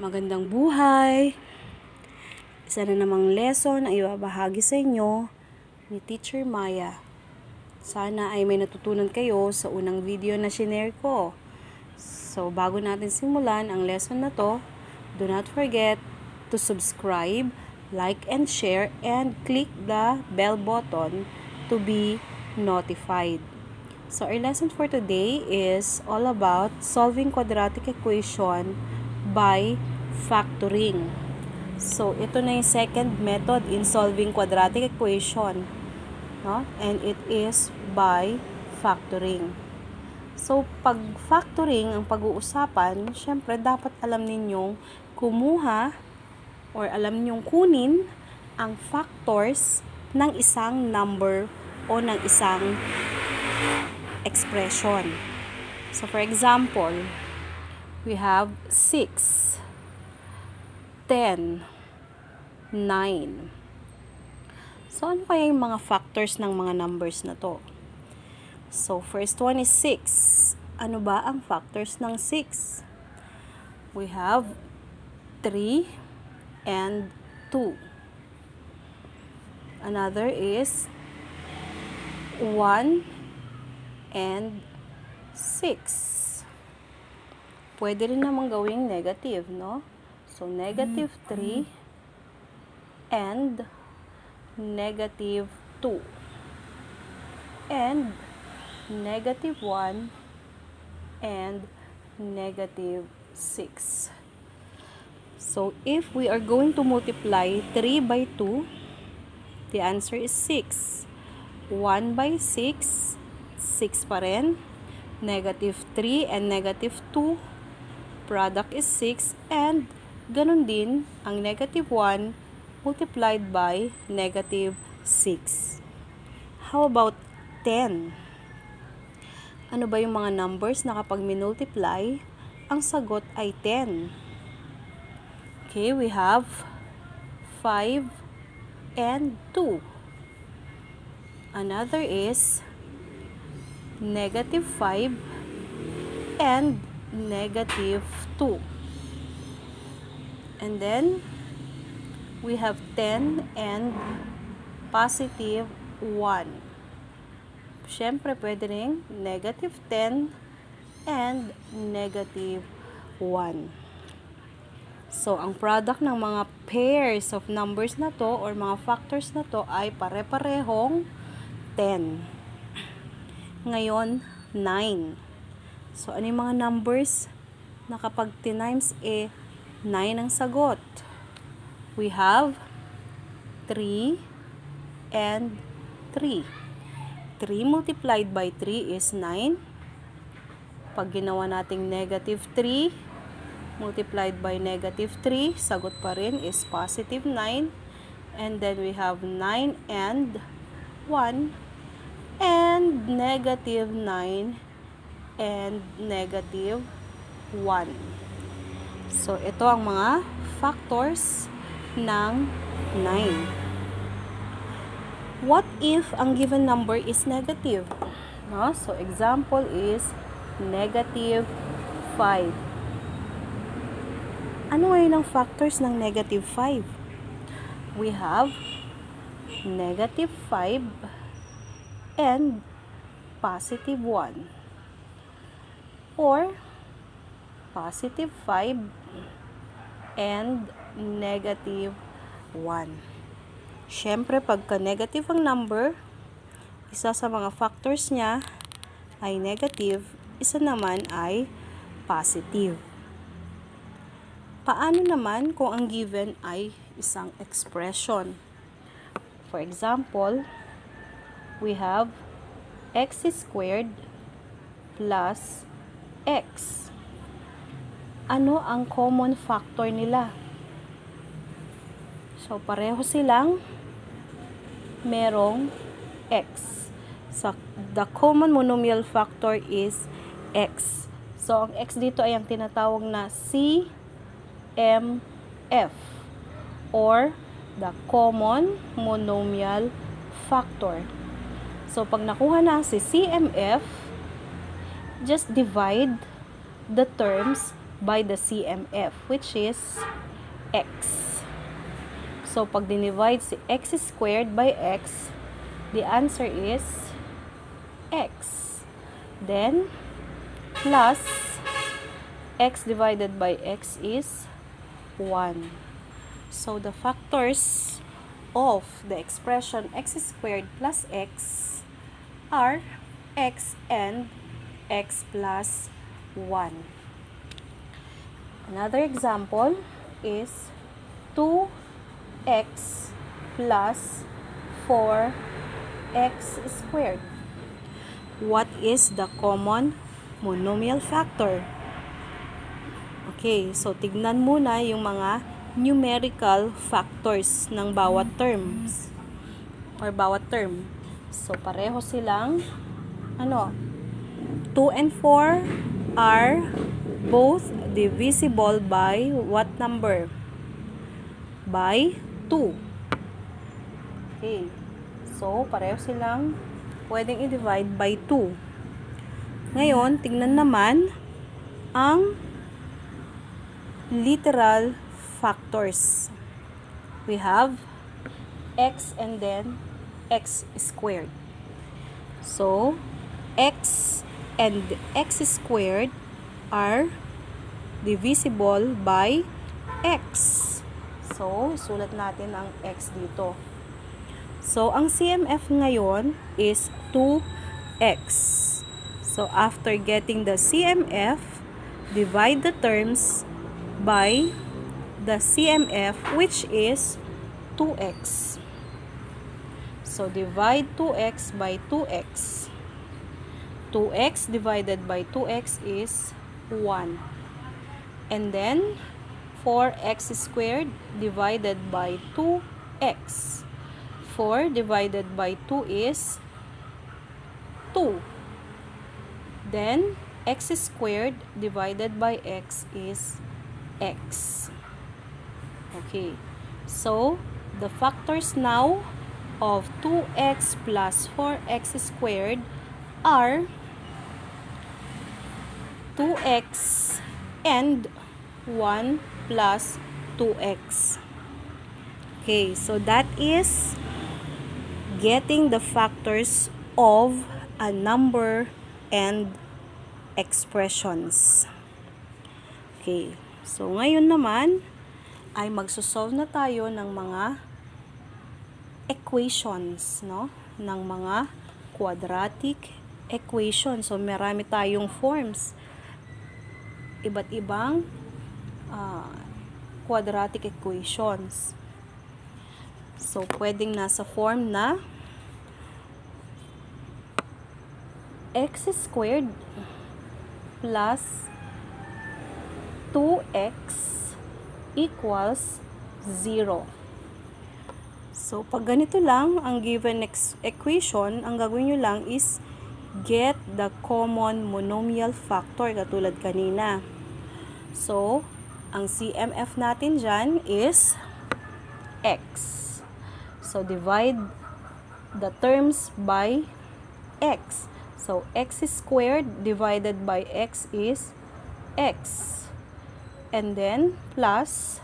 Magandang buhay! Isa na namang lesson ang ibabahagi sa inyo ni Teacher Maya. Sana ay may natutunan kayo sa unang video na shinare ko. So, bago natin simulan ang lesson na to, do not forget to subscribe, like and share, and click the bell button to be notified. So, our lesson for today is all about solving quadratic equation by factoring. So, ito na yung second method in solving quadratic equation, no? And it is by factoring. So, pag factoring ang pag-uusapan, syempre dapat alam ninyong kumuha or alam ninyong kunin ang factors ng isang number o ng isang expression. So, for example, we have 6, 10, 9. So, ano kaya yung mga factors ng mga numbers na to? So, first one is 6. Ano ba ang factors ng 6? We have 3 and 2. Another is 1 and 6. Pwede rin namang gawing negative, no? So, negative 3 and negative 2. And negative 1 and negative 6. So, if we are going to multiply 3 by 2, the answer is 6. 1 by 6, 6 pa rin. Negative 3 and negative 2, product is 6, and ganun din ang negative 1 multiplied by negative 6. How about 10? Ano ba yung mga numbers na kapag minultiply, ang sagot ay 10? Okay, we have 5 and 2. Another is negative 5 and negative 2. And then, we have 10 and positive 1. Siyempre, pwede rin negative 10 and negative 1. So, ang product ng mga pairs of numbers na to or mga factors na to ay pare-parehong 10. Ngayon, 9. So, ano yung mga numbers na kapag times 9 ang sagot? We have 3 and 3. 3 multiplied by 3 is 9. Pag ginawa nating negative 3 multiplied by negative 3, sagot pa rin is positive 9. And then we have 9 and 1 and negative 9 and negative 1. So, ito ang mga factors ng 9. What if ang given number is negative? No? So, example is negative 5. Ano ngayon ang factors ng negative 5? We have negative 5 and positive 1. Or positive 5 and negative 1. Siyempre, pagka negative ang number, isa sa mga factors niya ay negative, isa naman ay positive. Paano naman kung ang given ay isang expression? For example, we have x squared plus x. Ano ang common factor nila? So, pareho silang merong x. So, the common monomial factor is x. So, ang x dito ay ang tinatawag na CMF or the common monomial factor. So, pag nakuha na si CMF, just divide the terms by the CMF, which is x. So, pag dinivide si x squared by x, the answer is x. Then, plus x divided by x is 1. So, the factors of the expression x squared plus x are x and x plus 1. Another example is 2x plus 4x squared. What is the common monomial factor? Okay, so tignan muna yung mga numerical factors ng bawat terms or bawat term. So, pareho silang 2 and 4 are both divisible by what number? By 2. Okay. So, pareho silang pwedeng i-divide by 2. Ngayon, tingnan naman ang literal factors. We have x and then x squared. So, x and x squared are divisible by x. So, sulat natin ang x dito. So, ang CMF ngayon is 2x. So, after getting the CMF, divide the terms by the CMF, which is 2x. So, divide 2x by 2x. 2x divided by 2x is 1. And then, 4x squared divided by 2x. 4 divided by 2 is 2. Then, x squared divided by x is x. Okay. So, the factors now of 2x plus 4x squared are 2x and 1 plus 2x. Okay, so that is getting the factors of a number and expressions. Okay, so ngayon naman ay magsosolve na tayo ng mga equations, no? Ng mga quadratic equations. So, marami tayong forms. Iba't ibang quadratic equations. So, pwedeng nasa form na x squared plus 2x equals 0. So, pag ganito lang ang given equation, ang gagawin nyo lang is get the common monomial factor katulad kanina. So, ang CMF natin dyan is x. So, divide the terms by x. So, x squared divided by x is x. And then, plus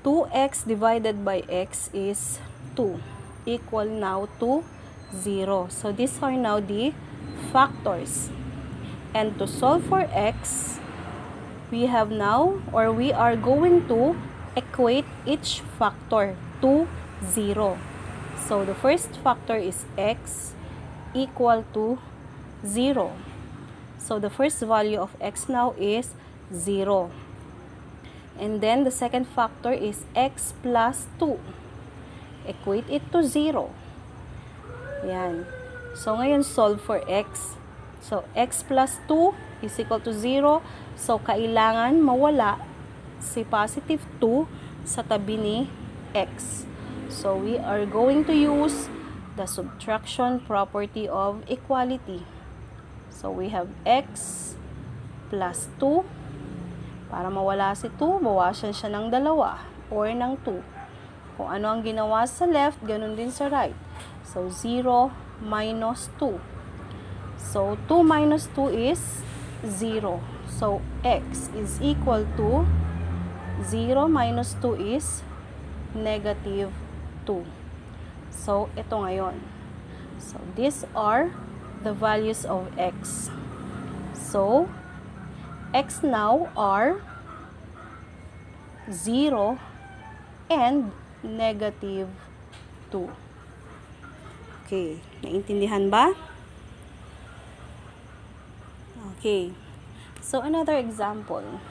2x divided by x is 2. Equal now to 0. So, these are now the factors. And to solve for x, we have now, or we are going to equate each factor to 0. So, the first factor is x equal to 0. So, the first value of x now is 0. And then, the second factor is x plus 2. Equate it to 0. Yan. So, ngayon, solve for x. So, x plus 2 is equal to 0. So, kailangan mawala si positive 2 sa tabi ni x. So, we are going to use the subtraction property of equality. So, we have x plus 2. Para mawala si 2, bawasan siya ng 2 or ng 2. Kung ano ang ginawa sa left, ganun din sa right. So, 0 minus 2. So, 2 minus 2 is 0. So, x is equal to 0 minus 2 is negative 2. So, ito ngayon. So, these are the values of x. So, x now are 0 and negative 2. Okay, naintindihan ba? Okay, so another example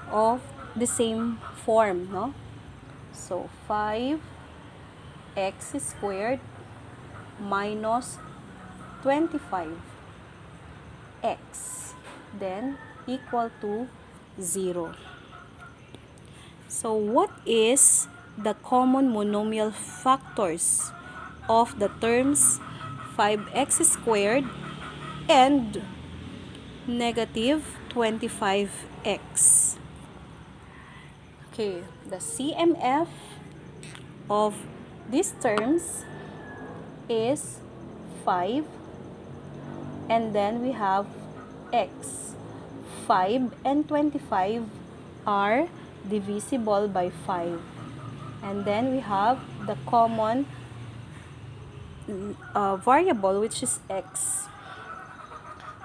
of the same form, no? So, 5x squared minus 25x then equal to 0. So, what is the common monomial factors of the terms 5x squared and negative 25x? Okay, the CMF of these terms is 5, and then we have x. 5 and 25 are divisible by 5. And then we have the common variable, which is x.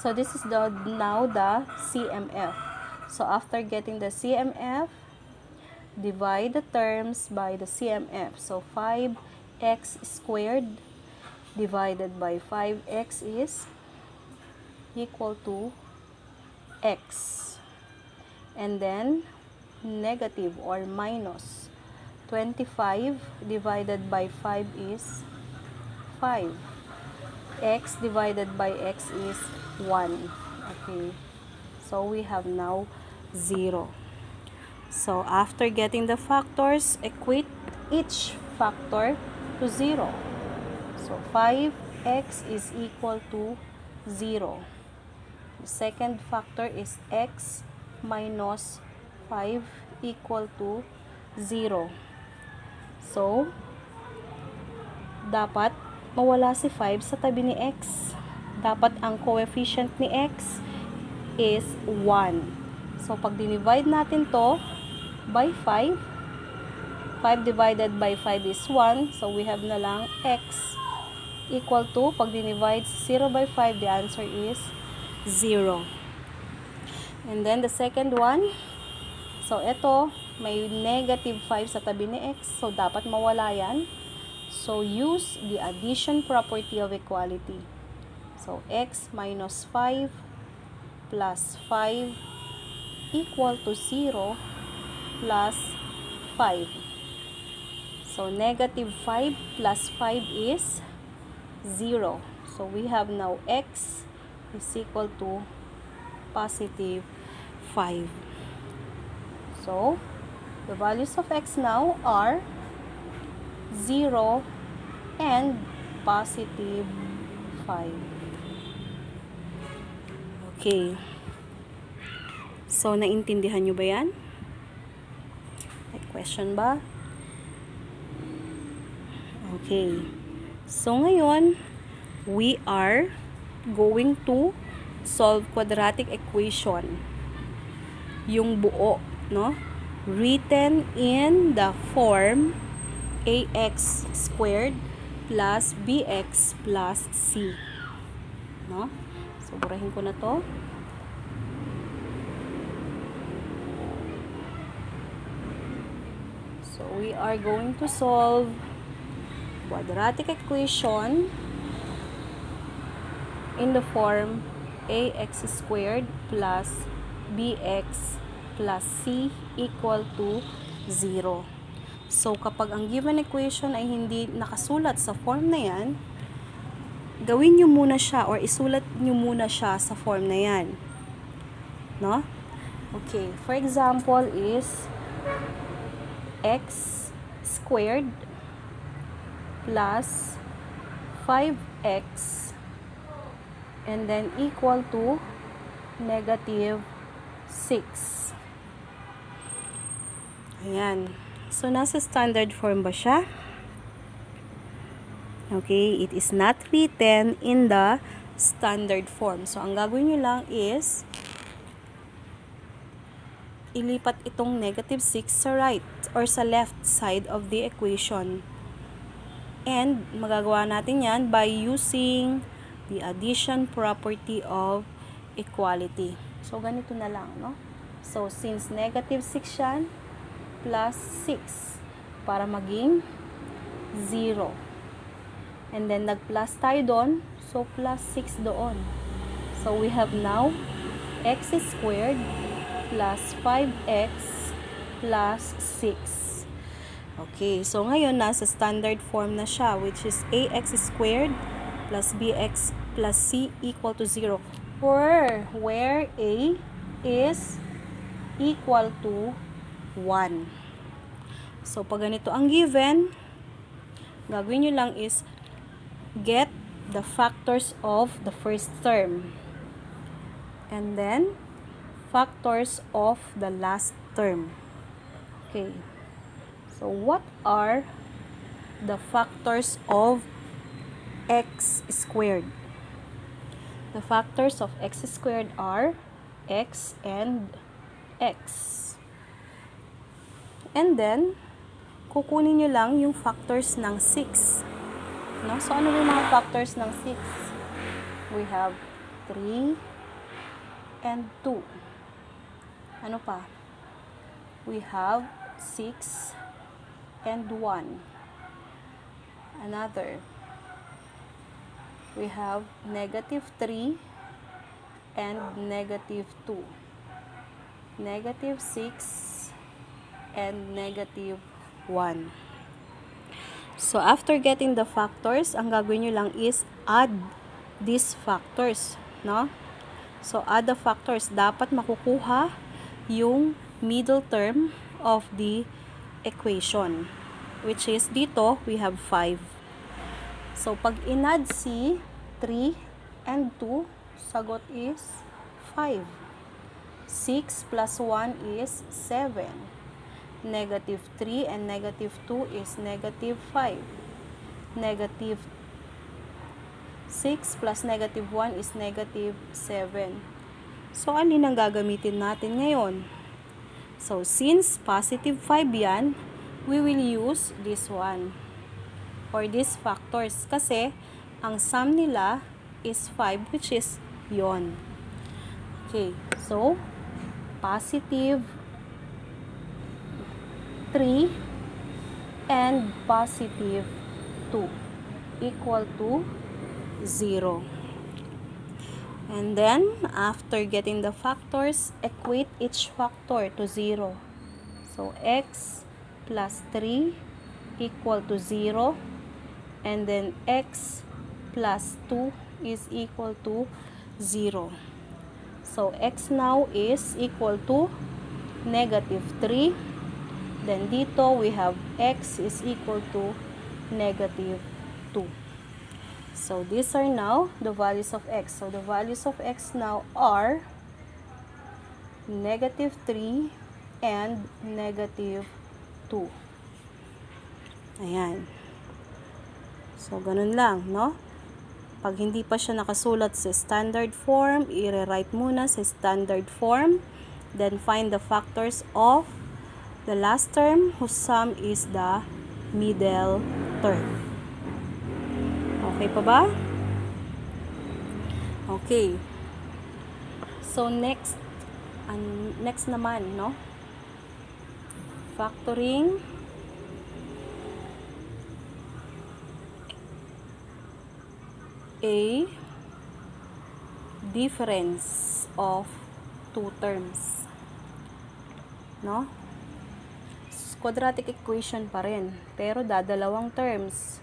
So this is now the CMF. So after getting the CMF, divide the terms by the CMF. So 5x squared divided by 5x is equal to x. And then negative or minus 25 divided by 5 is 5. X divided by x is 1. Okay. So we have now 0. So after getting the factors, equate each factor to 0. So 5x is equal to 0. The second factor is x minus 5 equal to 0. So, dapat mawala si 5 sa tabi ni x. Dapat ang coefficient ni x is 1. So, pag dinivide natin to by 5, 5 divided by 5 is 1. So, we have na lang x equal to, pag dinivide 0 by 5, the answer is 0. And then, the second one, so, ito, may negative 5 sa tabi ni x. So, dapat mawala yan. So, use the addition property of equality. So, x minus 5 plus 5 equal to 0 plus 5. So, negative 5 plus 5 is 0. So, we have now x is equal to positive 5. So, the values of x now are 0 and positive 5. Okay. So, naintindihan nyo ba yan? May question ba? Okay. So, ngayon, we are going to solve quadratic equation. Yung buo, no? Written in the form ax squared plus bx plus c. No? So, burahin ko na to. So, we are going to solve quadratic equation in the form ax squared plus bx plus c equal to 0. So, kapag ang given equation ay hindi nakasulat sa form na yan, gawin nyo muna siya or isulat nyo muna siya sa form na yan. No? Okay, for example is x squared plus 5x and then equal to negative 6. Ayan. So, nasa standard form ba siya? Okay, it is not written in the standard form. So, ang gagawin nyo lang is ilipat itong negative 6 sa right or sa left side of the equation. And magagawa natin yan by using the addition property of equality. So, ganito na lang, no? So, since negative 6 yan, plus 6 para maging 0. And then, nag-plus tayo doon. So, plus 6 doon. So, we have now x squared plus 5x plus 6. Okay, so ngayon nasa standard form na siya, which is ax squared plus bx plus c equal to 0. Where a is equal to 1. So, pag ganito ang given, gagawin nyo lang is get the factors of the first term. And then, factors of the last term. Okay. So, what are the factors of x squared? The factors of x squared are x and x. And then, kukunin nyo lang yung factors ng 6. No? So, ano yung mga factors ng 6? We have 3 and 2. Ano pa? We have 6 and 1. Another. We have negative 3 and negative 2. Negative 6 and negative 1. So, after getting the factors, ang gagawin nyo lang is add these factors. No? So, add the factors. Dapat makukuha yung middle term of the equation, which is dito we have 5. So, pag in-add si 3 and 2, sagot is 5. 6 plus 1 is 7. Negative 3 and negative 2 is negative 5. Negative 6 plus negative 1 is negative 7. So, alin ang gagamitin natin ngayon? So, since positive 5 yan, we will use this one or these factors kasi ang sum nila is 5, which is yon. Okay, so positive 3 and positive 2 equal to 0. And then, after getting the factors, equate each factor to 0. So, x plus 3 equal to 0. And then, x plus 2 is equal to 0. So, x now is equal to negative 3. Then, dito we have x is equal to negative 2. So, these are now the values of x. So, the values of x now are negative 3 and negative 2. Ayan. So, ganun lang, no? Pag hindi pa siya nakasulat sa standard form, i-rewrite muna sa standard form. Then, find the factors of the last term whose sum is the middle term. Okay pa ba? Okay. So, next naman, no? Factoring a difference of two terms. No? Quadratic equation pa rin, pero dadalawang terms.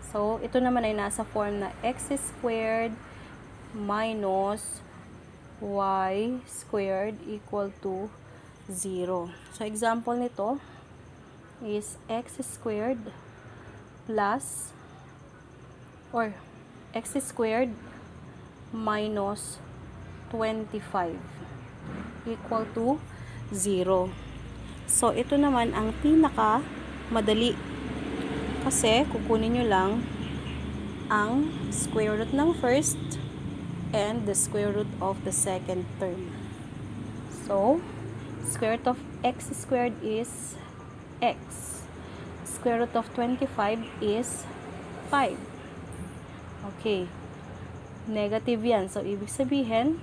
So, ito naman ay nasa form na x squared minus y squared equal to 0. So, example nito is x squared plus or x squared minus 25 equal to 0. So, ito naman ang pinaka madali. Kasi, kukunin nyo lang ang square root ng first and the square root of the second term. So, square root of x squared is x. Square root of 25 is 5. Okay. Negative yan. So, ibig sabihin,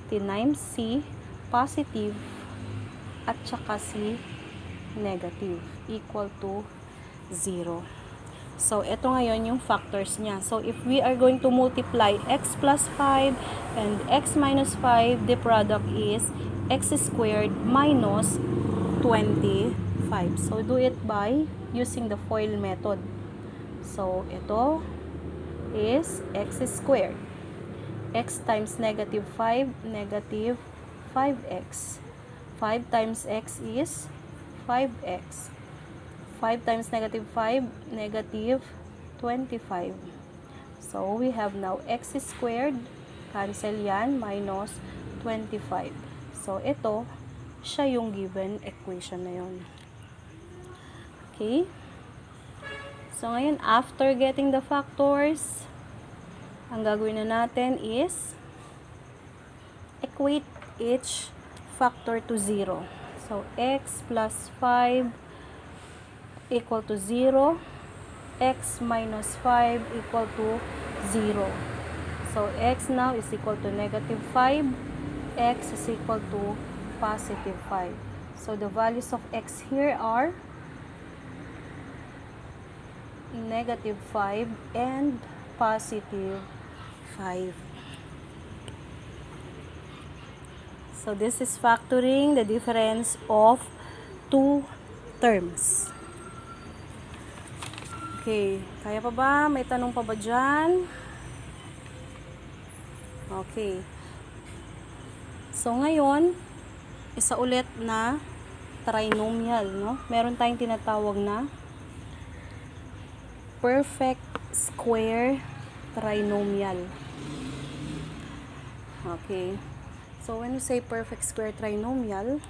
times c, positive, at saka c, negative, equal to 0. So, ito ngayon yung factors niya. So, if we are going to multiply x plus 5 and x minus 5, the product is x squared minus 25. So, do it by using the FOIL method. So, ito is x squared. X times negative 5, negative 5x. 5 times x is 5x. 5 times negative 5, negative 25. So, we have now x squared, cancel yan, minus 25. So, ito, siya yung given equation na yun. Okay? So, ngayon, after getting the factors, ang gagawin na natin is equate each factor to 0. So, x plus 5 equal to 0, x minus 5 equal to 0. So, x now is equal to negative 5, x is equal to positive 5. So, the values of x here are negative 5 and positive 5. So, this is factoring the difference of two terms. Okay, kaya pa ba? May tanong pa ba dyan? Okay. So, ngayon, isa ulit na trinomial, no? Meron tayong tinatawag na perfect square trinomial. Okay. So, when you say perfect square trinomial,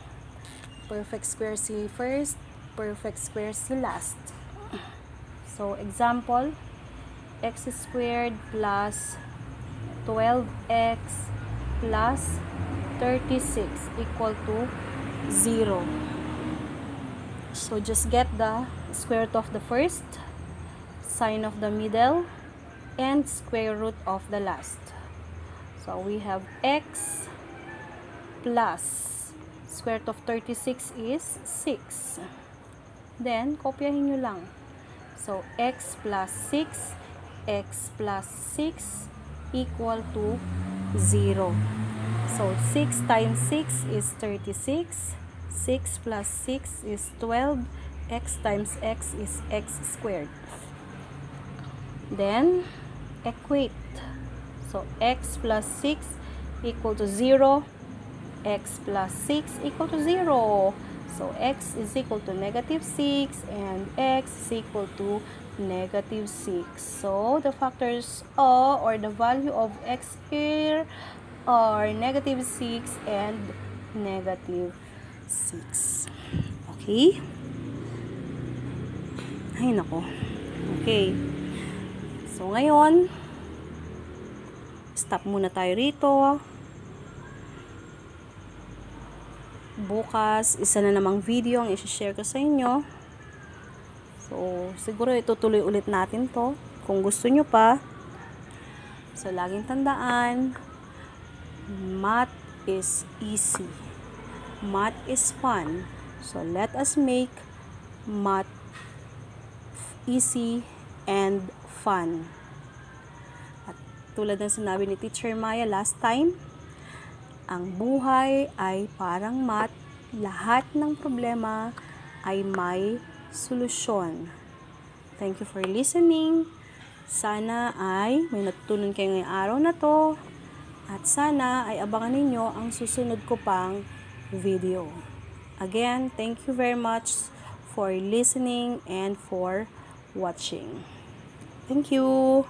perfect square si first, perfect square si last. So, example, x squared plus 12x plus 36 equal to 0. So, just get the square root of the first, sign of the middle, and square root of the last. So, we have x plus square root of 36 is 6. Then, kopyahin nyo lang. So, x plus 6 equal to 0. So, 6 times 6 is 36. 6 plus 6 is 12. X times x is x squared. Then, equate. So, x plus 6 equal to 0. X plus 6 equal to 0. So, x is equal to negative 6 and x is equal to negative 6. So, the factors or the value of x here are negative 6 and negative 6. Okay? Ay, nako. Okay. So, ngayon, stop muna tayo rito. Bukas, isa na namang video ang i-share ko sa inyo. So, siguro itutuloy ulit natin to kung gusto nyo pa. So, laging tandaan, math is easy. Math is fun. So, let us make math easy and fun. At tulad ng sinabi ni Teacher Maya last time, ang buhay ay parang math, lahat ng problema ay may solusyon. Thank you for listening. Sana ay may natutunan kayo ngayong araw na to. At sana ay abangan ninyo ang susunod ko pang video. Again, thank you very much for listening and for watching. Thank you.